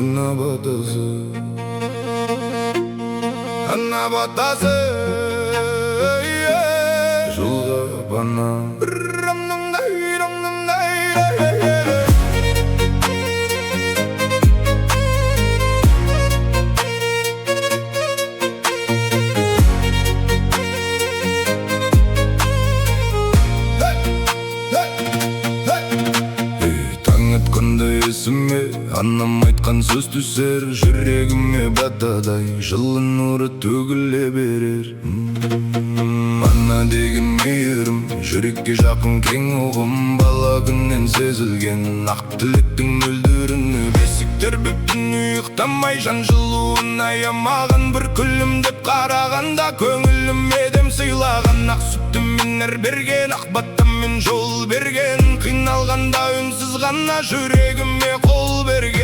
Ана батасы, ана батасы, жолға бана. Есіме анам айтқан сөз түсер, жүрегіме батадай жылы нұры төгіле берер. Ана деген мейірім, жүрекке жақын кең ұғым, бала күннен сезілген ақ тілектің мөлдіріні. Бесіктер бүптін ұйықтамай жан жылуын аямаған, бір күлімдеп қарағанда көңілім едем сыйлаған. Ақ сүттімен әр берген, ақ баттамен жол берген, қиналғанда үнсіз ғана жүрегіме қол берген.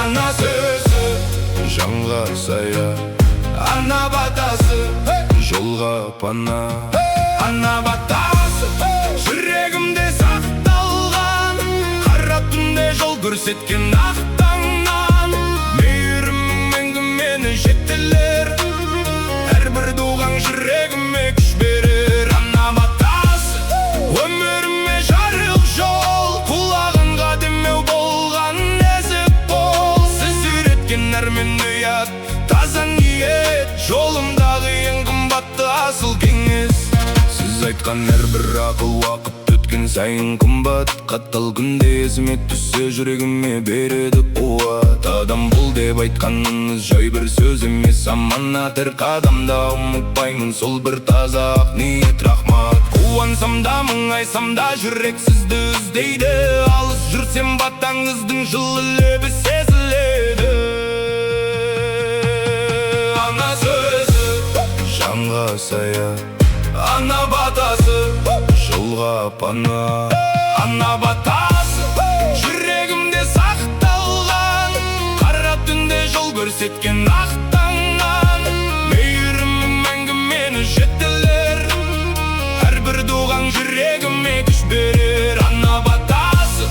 Ана сөзі жанға сая, ана батасы жолға пана. Ана батасы жүрегімде сақталған, қара түнде жол көрсеткен ақ таңнан. Мейірімің мәңгі мені жетілер, әрбір туған жүрегіме күш берер. Ана батасы өміріме жарық жол, құлағанға демеу болған нәзік бол. Сіз үйреткен әрмен ұят, таза ниет, жолымдағы ең қымбатты асыл кеңес. Сіз айтқан әрбір ақыл уақыт өткен сайын қымбат, қатал күнде есіме түссе жүрегіме береді қуат. Адам бол деп айтқаныңыз жай бір сөз емес, аманат. әр қадамда ұмытпаймын сол бір таза ақ ниет. Рахмат. Қуансам да мұңайсам да жүрек сізді іздейді, алыс жүрсем батаңыздың жылы лебі сезіледі. Ана сөзі жанға сая, ана батасы жолға пана. Ана батасы жүрегімде сақталған, қара түнде жол көрсеткен ақ таңнан. Мейірімің мәңгі мені жетілер, әрбір туған жүрегіме күш берер. Ана батасы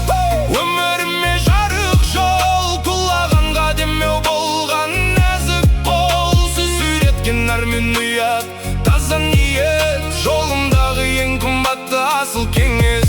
өміріме жарық жол, құлағанға демеу болған нәзік бол. Сіз үйреткен әрмен ұят, таза ниет, жолымдағы ең қымбатты асыл кеңес.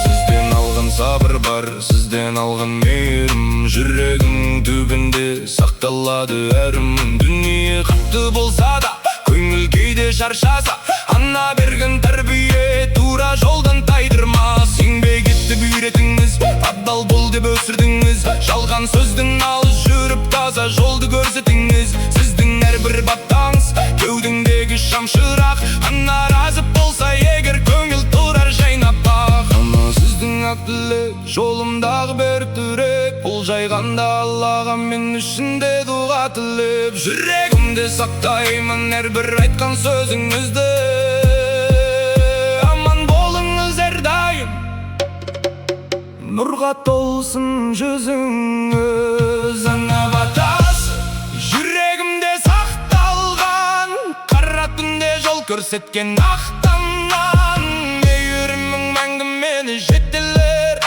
Сізден алған сабыр бар, сізден алған мейірім, жүрегім түбінде сақталады әрім. Дүние қатты болса да, көңіл кейде шаршаса, ана берген тәрбие тура жолдан тайдырмас. Еңбек етіп үйретіңіз, адал бол деп өсірдіңіз, жалған сөздің алыс жүріп таза жолды көрсетіңіз. Сіздің әрбір баттаңыз кеудеңдегі шамшырақ, ана разы болса егер көңіл тұрар жайнап бақ. Ана сіздің ақ тілек, жолымдағы бір түрек, бұл жайғанда Аллаға мен үшінде дұға тілеп. Жүрегімде сақтаймын әрбір айтқан сөзіңізді, аман болыңыз әрдайым, нұрға толсын жүзіңіз. Ана батасы жүрегімде сақталған, қара түнде жол көрсеткен ақ таңнан. Мейірімің мәңгі мені жетілер,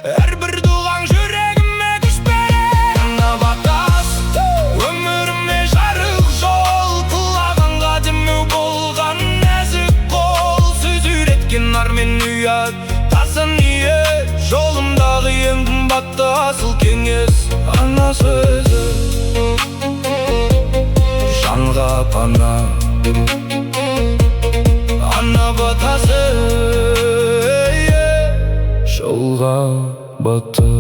әрбір туған жүрегіме күш берер. Ана батасы өміріме жарық жол, құлағанға демеу болған нәзік қол. Сіз үйреткен армен ұят, таза ниет, жолымдағы ең қымбатты асыл кеңес. Ана сөзі жанға пана, ана батасы жолға бата.